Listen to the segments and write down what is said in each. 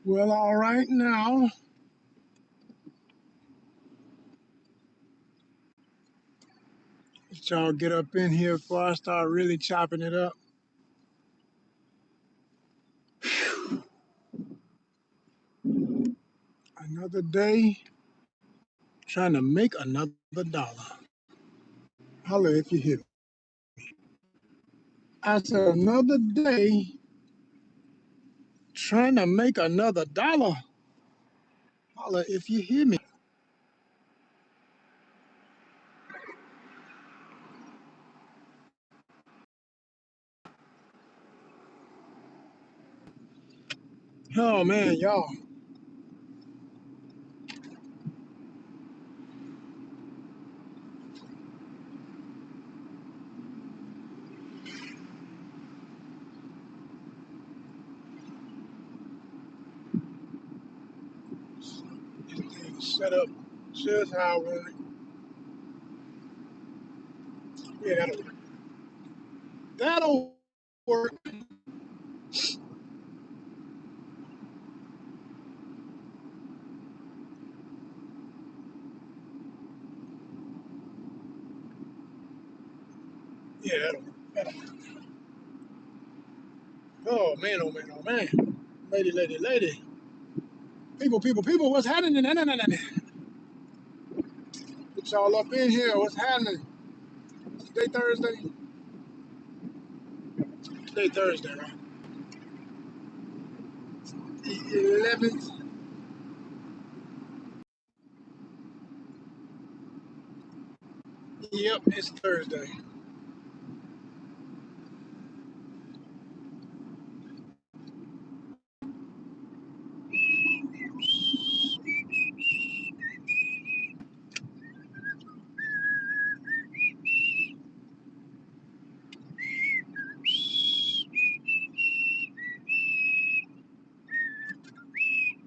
Well, all right now. Let y'all get up in here before I start really chopping it up. Another day trying to make another dollar. Holla if you hear me. I said another day trying to make another dollar. Holla if you hear me. Oh man, y'all. This thing set up just how I want it. Yeah, that'll work. That'll work. Yeah, that'll work. That'll work. Oh man, oh man, oh man. Lady, lady, lady. People, people, people, what's happening? Nah, nah, nah, nah, nah. Get y'all up in here. What's happening? Today Thursday? Today Thursday, right? The 11th. Yep, it's Thursday.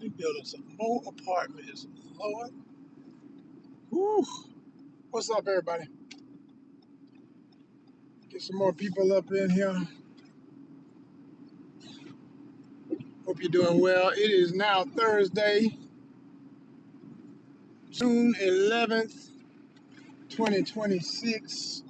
We building some more apartments. Lord. Whew. What's up, everybody? Get some more people up in here. Hope you're doing well. It is now Thursday, June 11th, 2026.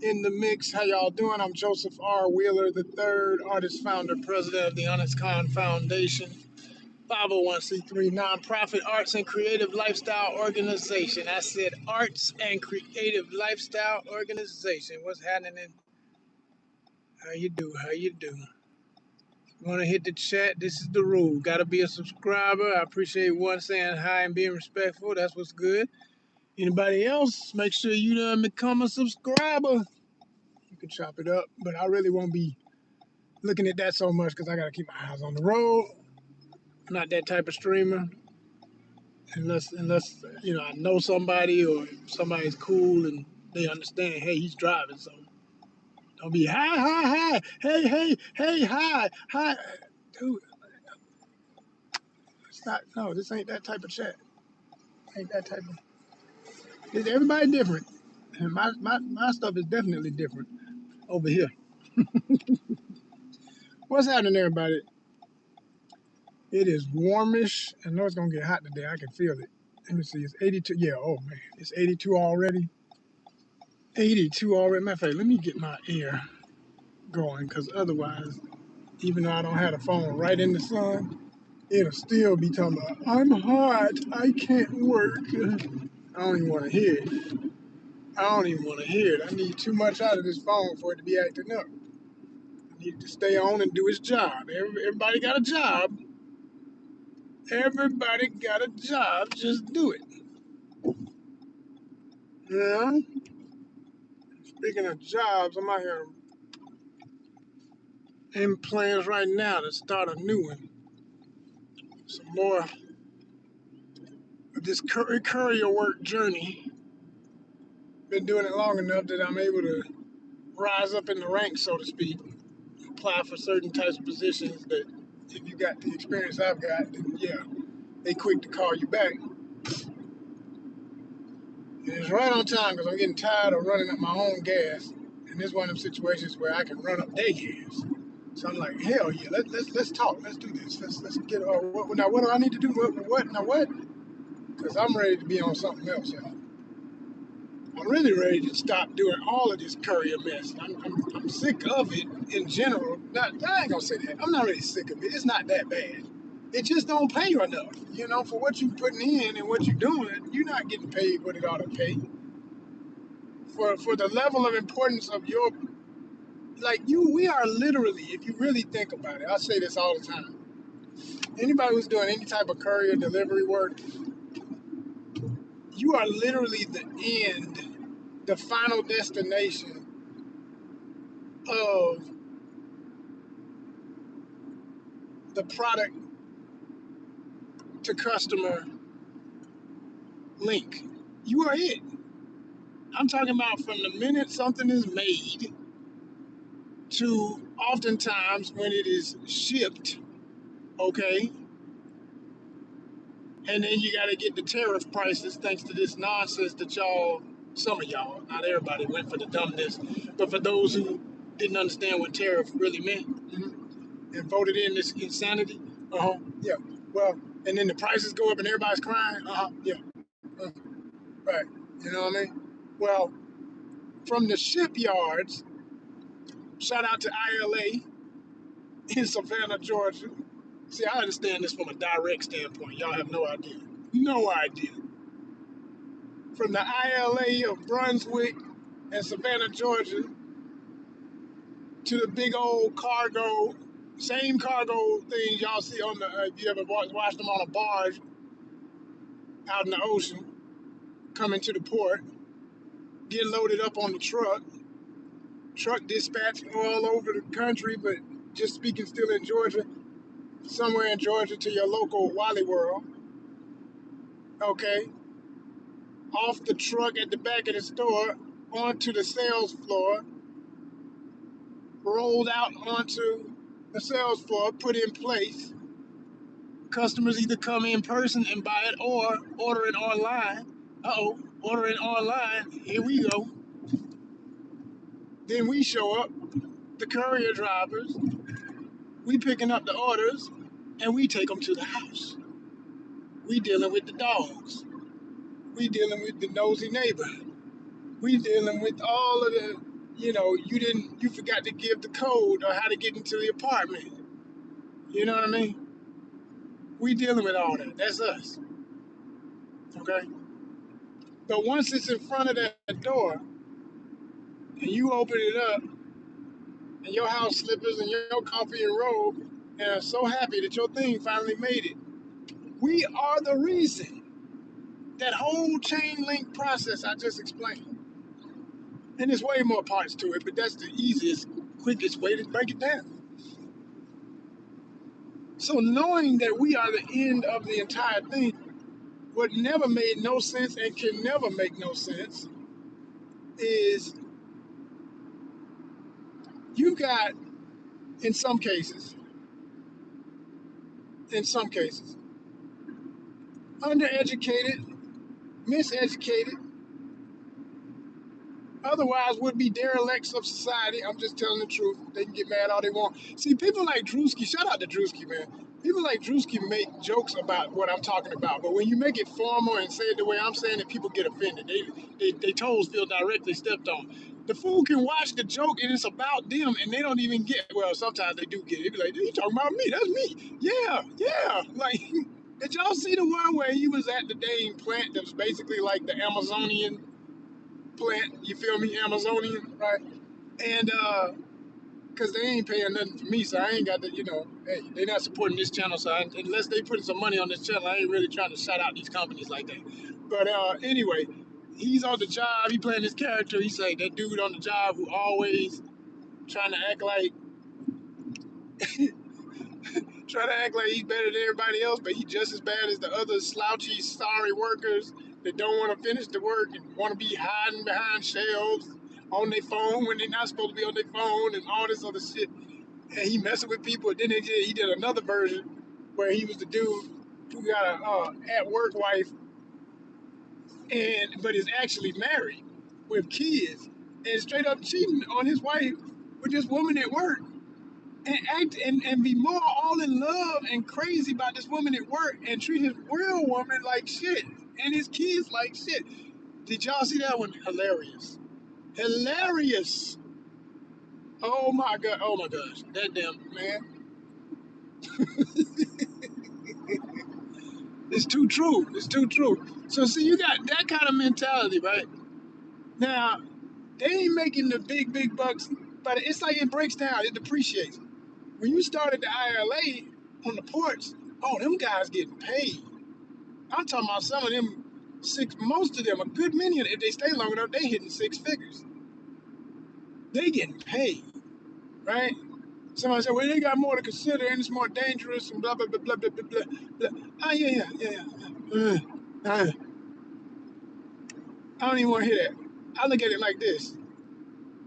In the mix. How y'all doing? I'm Joseph R. Wheeler III, artist, founder, president of the ONYXCON Foundation, 501c3 nonprofit arts and creative lifestyle organization. I said arts and creative lifestyle organization. What's happening? How you do? How you do? You want to hit the chat? This is the rule. Got to be a subscriber. I appreciate one saying hi and being respectful. That's what's good. Anybody else? Make sure you done become a subscriber. You can chop it up, but I really won't be looking at that so much because I got to keep my eyes on the road. I'm not that type of streamer. Unless I know somebody or somebody's cool and they understand. Hey, he's driving, so don't be hi hi hi, hey hey hey hi hi, dude. It's not. No, this ain't that type of chat. Ain't that type of. Everybody different, and my stuff is definitely different over here. What's happening, everybody? It is warmish. I know it's gonna get hot today. I can feel it. Let me see. It's 82. Yeah. Oh man, it's 82 already. 82 already. Matter of fact, let me get my air going because otherwise, even though I don't have the phone right in the sun, it'll still be talking about, I'm hot, I can't work. I don't even want to hear it. I don't even want to hear it. I need too much out of this phone for it to be acting up. I need it to stay on and do its job. Everybody got a job. Everybody got a job. Just do it. Yeah. Speaking of jobs, I'm out here in plans right now to start a new one. Some more of this courier work journey. Been doing it long enough that I'm able to rise up in the ranks, so to speak, apply for certain types of positions that if you got the experience I've got, then yeah, they quick to call you back. And it's right on time because I'm getting tired of running up my own gas. And this is one of them situations where I can run up their gas. So I'm like, hell yeah, let's talk, let's do this, let's get. What do I need to do? What now? What? Because I'm ready to be on something else, y'all. I'm really ready to stop doing all of this courier mess. I'm sick of it in general. Not, I ain't gonna say that. I'm not really sick of it. It's not that bad. It just don't pay you enough. You know, for what you putting in and what you're doing, you're not getting paid what it ought to pay. For the level of importance of your, like you, we are literally, if you really think about it, I say this all the time. Anybody who's doing any type of courier delivery work, you are literally the end, the final destination of the product to customer link. You are it. I'm talking about from the minute something is made to oftentimes when it is shipped, okay? And then you got to get the tariff prices thanks to this nonsense that y'all, some of y'all, not everybody, went for the dumbness, but for those who didn't understand what tariff really meant, and voted in this insanity, yeah. Well, and then the prices go up and everybody's crying, yeah, uh, right. You know what I mean? Well, from the shipyards, shout out to ILA in Savannah, Georgia. See, I understand this from a direct standpoint. Y'all have no idea. No idea. From the ILA of Brunswick and Savannah, Georgia, to the big old cargo, same cargo things y'all see on the, if you ever watched them on a barge out in the ocean, coming to the port, get loaded up on the truck dispatched all over the country, but just speaking still in Georgia, somewhere in Georgia to your local Wally World, okay? Off the truck at the back of the store, onto the sales floor, rolled out onto the sales floor, put in place. Customers either come in person and buy it or order it online. Order it online. Here we go. Then we show up, the courier drivers, we picking up the orders, and we take them to the house. We dealing with the dogs. We dealing with the nosy neighbor. We dealing with all of the, you forgot to give the code or how to get into the apartment. You know what I mean? We dealing with all that. That's us. Okay? But once it's in front of that door and you open it up and your house slippers and your coffee and robe and are so happy that your thing finally made it, we are the reason. That whole chain link process I just explained. And there's way more parts to it, but that's the easiest, quickest way to break it down. So knowing that we are the end of the entire thing, what never made no sense and can never make no sense is you got, in some cases, undereducated, miseducated, otherwise would be derelicts of society. I'm just telling the truth. They can get mad all they want. See, people like Drewski, shout out to Drewski, man. People like Drewski make jokes about what I'm talking about, but when you make it formal and say it the way I'm saying it, people get offended. They toes feel directly stepped on. The fool can watch the joke and it's about them, and they don't even get. Well, sometimes they do get it. They be like, "You talking about me? That's me." Yeah, yeah. Like, did y'all see the one where he was at the dang plant that was basically like the Amazonian plant? You feel me? Amazonian, right? And because they ain't paying nothing for me, so I ain't got to, hey, they not supporting this channel, so unless they putting some money on this channel, I ain't really trying to shout out these companies like that. But anyway, he's on the job, he playing his character, he say that dude on the job who always trying to act like, he's better than everybody else, but he just as bad as the other slouchy, sorry workers that don't want to finish the work and want to be hiding behind shelves on their phone when they're not supposed to be on their phone and all this other shit. And he messing with people. And then he did another version where he was the dude who got a at work wife but is actually married with kids and straight up cheating on his wife with this woman at work. and act and be more all in love and crazy about this woman at work and treat his real woman like shit and his kids like shit. Did y'all see that one? Hilarious. Hilarious. Oh my god. Oh my gosh. That damn man. It's too true. It's too true. So see, you got that kind of mentality, right? Now, they ain't making the big bucks, but it's like it breaks down, it depreciates. When you started the ILA on the ports, oh, them guys getting paid. I'm talking about some of them most of them, a good many of them, if they stay long enough, they hitting six figures. They getting paid, right? Somebody said, well, they got more to consider and it's more dangerous and blah, blah, blah, blah, blah, blah, blah. blah. Ah, yeah. Uh, I don't even want to hear that. I look at it like this.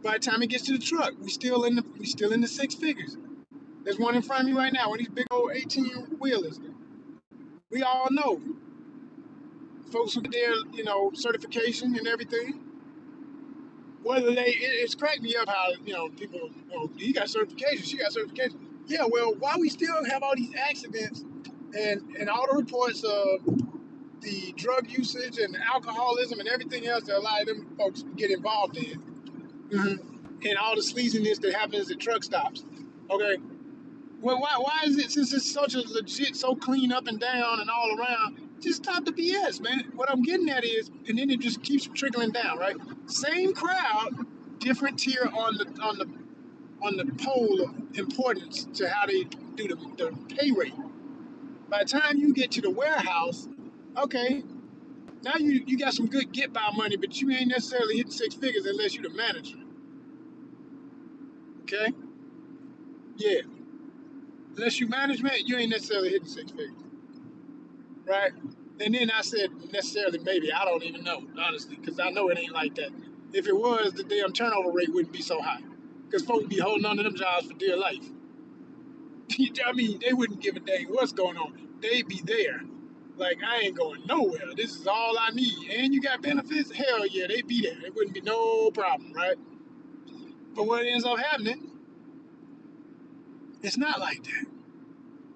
By the time it gets to the truck, we still in the six figures. There's one in front of me right now, one of these big old 18 wheelers. We all know folks who get their, certification and everything. Whether it's cracked me up how people, he got certification, she got certification. Yeah, well, why we still have all these accidents and all the reports of the drug usage and alcoholism and everything else that a lot of them folks get involved in, and all the sleaziness that happens at truck stops. Okay, well, why is it, since it's such a legit, so clean up and down and all around? Just stop the BS, man. What I'm getting at is, and then it just keeps trickling down, right? Same crowd, different tier on the pole of importance to how they do the pay rate. By the time you get to the warehouse, okay, now you got some good get by money, but you ain't necessarily hitting six figures unless you're the manager. Okay, yeah, unless you management, you ain't necessarily hitting six figures, right? And then I said necessarily maybe, I don't even know, honestly, because I know it ain't like that. If it was, the damn turnover rate wouldn't be so high, because folks be holding on to them jobs for dear life. I mean, they wouldn't give a dang what's going on. They'd be there. Like, I ain't going nowhere. This is all I need. And you got benefits? Hell yeah, they'd be there. It wouldn't be no problem, right? But what ends up happening, it's not like that.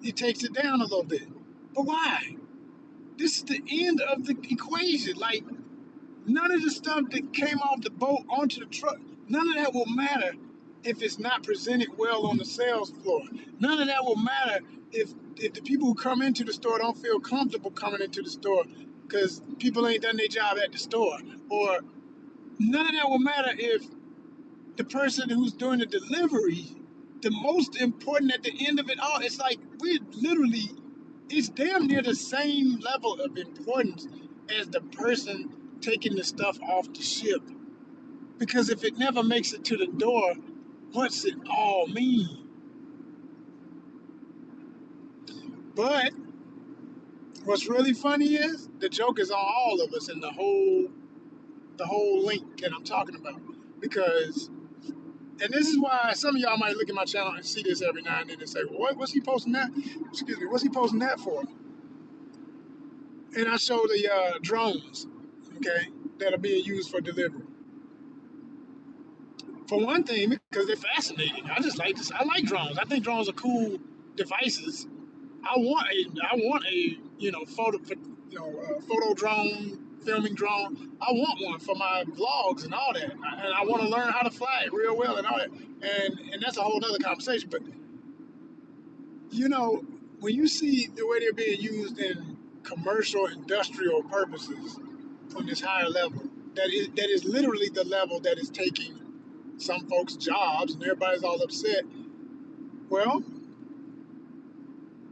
It takes it down a little bit. But why? This is the end of the equation. Like, none of the stuff that came off the boat onto the truck, none of that will matter if it's not presented well on the sales floor. None of that will matter if the people who come into the store don't feel comfortable coming into the store because people ain't done their job at the store. Or none of that will matter if the person who's doing the delivery, the most important at the end of it all, it's like we're literally, it's damn near the same level of importance as the person taking the stuff off the ship. Because if it never makes it to the door, what's it all mean? But what's really funny is the joke is on all of us in the whole link that I'm talking about. Because, and this is why some of y'all might look at my channel and see this every now and then and say, well, what's he posting that? Excuse me, what's he posting that for? And I show the drones, okay, that are being used for delivery. For one thing, because they're fascinating. I just like this. I like drones. I think drones are cool devices. I want a photo drone, filming drone. I want one for my vlogs and all that, and I want to learn how to fly it real well and all that. And that's a whole other conversation. But you know, when you see the way they're being used in commercial, industrial purposes on this higher level, that is literally the level that is taking some folks' jobs, and everybody's all upset. Well,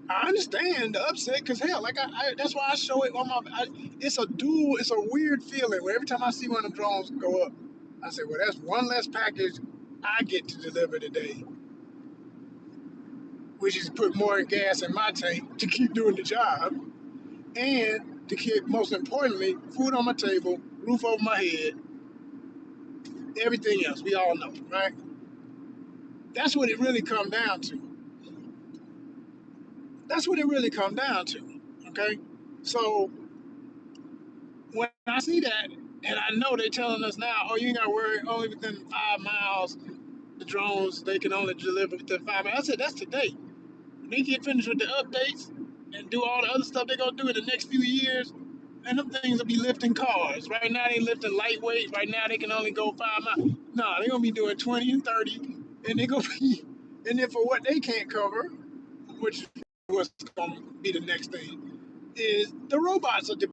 I understand the upset because hell, like that's why I show it on my. It's a weird feeling where every time I see one of them drones go up, I say, well, that's one less package I get to deliver today, which is put more gas in my tank to keep doing the job, and to keep, most importantly, food on my table, roof over my head, everything else. We all know, right? That's what it really come down to. That's what it really come down to. Okay, so when I see that, and I know they're telling us now, oh, you ain't got to worry, only within 5 miles. the drones, they can only deliver within 5 minutes. I said, that's today. When they get finished with the updates and do all the other stuff they're going to do in the next few years, and them things will be lifting cars. Right now, they lifting lightweight. Right now, they can only go 5 miles. No, they're going to be doing 20 and 30. And they're going to be, and then for what they can't cover, which was going to be the next thing, is the robots are